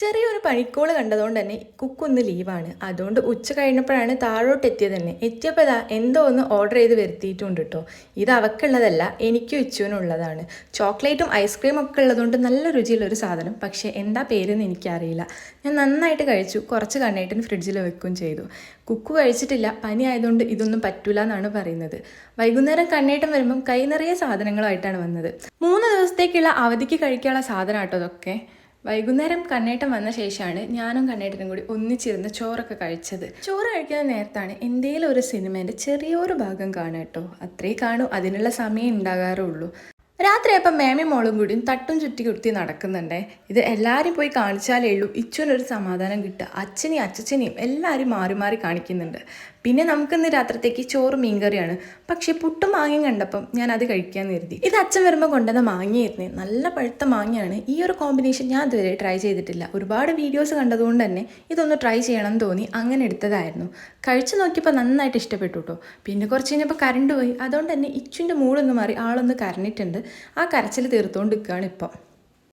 ചെറിയൊരു പണിക്കോള് കണ്ടതുകൊണ്ട് തന്നെ കുക്കൊന്ന് ലീവാണ്. അതുകൊണ്ട് ഉച്ച കഴിഞ്ഞപ്പോഴാണ് താഴോട്ട് എത്തിയത് തന്നെ. എത്തിയപ്പോൾ ഇതാ എന്തോ ഒന്ന് ഓർഡർ ചെയ്ത് വരുത്തിയിട്ടുണ്ട് കേട്ടോ. ഇത് അവക്കുള്ളതല്ല, എനിക്കും ഇച്ചുവിനുള്ളതാണ്. ചോക്ലേറ്റും ഐസ്ക്രീമും ഒക്കെ ഉള്ളതുകൊണ്ട് നല്ല രുചിയുള്ളൊരു സാധനം. പക്ഷേ എന്താ പേരെന്ന് എനിക്കറിയില്ല. ഞാൻ നന്നായിട്ട് കഴിച്ചു. കുറച്ച് കണ്ണേട്ടിന് ഫ്രിഡ്ജിൽ വെക്കുകയും ചെയ്തു. കുക്കു കഴിച്ചിട്ടില്ല, പനി ആയതുകൊണ്ട് ഇതൊന്നും പറ്റൂല എന്നാണ് പറയുന്നത്. വൈകുന്നേരം കണ്ണേട്ടം വരുമ്പം കൈ നിറയെ സാധനങ്ങളുമായിട്ടാണ് വന്നത്. 3 ദിവസത്തേക്കുള്ള അവധിക്ക് കഴിക്കാനുള്ള സാധനം കേട്ടോ അതൊക്കെ. വൈകുന്നേരം കണ്ണേട്ടം വന്ന ശേഷമാണ് ഞാനും കണ്ണേട്ടനും കൂടി ഒന്നിച്ചിരുന്ന് ചോറൊക്കെ കഴിച്ചത്. ചോറ് കഴിക്കുന്ന നേരത്താണ് എന്തേലും ഒരു സിനിമേൻ്റെ ചെറിയൊരു ഭാഗം കാണുക കേട്ടോ. അത്രേ കാണൂ, അതിനുള്ള സമയം ഉണ്ടാകാറുള്ളൂ. രാത്രിയപ്പം മേമയും മോളും കൂടിയും തട്ടും ചുറ്റി കുത്തി നടക്കുന്നുണ്ടേ. ഇത് എല്ലാവരും പോയി കാണിച്ചാലേ ഉള്ളൂ ഇച്ചുവിനൊരു സമാധാനം കിട്ടുക. അച്ഛനെയും അച്ചച്ചനെയും എല്ലാവരും മാറി മാറി കാണിക്കുന്നുണ്ട്. പിന്നെ നമുക്കിന്ന് രാത്രത്തേക്ക് ചോറ് മീൻകറിയാണ്. പക്ഷേ പുട്ടും മാങ്ങയും കണ്ടപ്പം ഞാൻ അത് കഴിക്കാമെന്ന് കരുതി. ഇത് അച്ഛൻ വരുമ്പോൾ കൊണ്ടുവന്ന മാങ്ങയായിരുന്നേ, നല്ല പഴുത്ത മാങ്ങയാണ്. ഈ ഒരു കോമ്പിനേഷൻ ഞാൻ ഇതുവരെ ട്രൈ ചെയ്തിട്ടില്ല. ഒരുപാട് വീഡിയോസ് കണ്ടതുകൊണ്ട് തന്നെ ഇതൊന്ന് ട്രൈ ചെയ്യണം എന്ന് തോന്നി അങ്ങനെ എടുത്തതായിരുന്നു. കഴിച്ചു നോക്കിയപ്പോൾ നന്നായിട്ട് ഇഷ്ടപ്പെട്ടു കേട്ടോ. പിന്നെ കുറച്ച് കഴിഞ്ഞപ്പോൾ കറണ്ട് പോയി. അതുകൊണ്ട് തന്നെ ഇച്ചുവിൻ്റെ മൂടൊന്ന് മാറി ആളൊന്ന് കരഞ്ഞിട്ടുണ്ട്. ആ കരച്ചിൽ തീർത്തുകൊണ്ട് നിൽക്കുകയാണ് ഇപ്പം.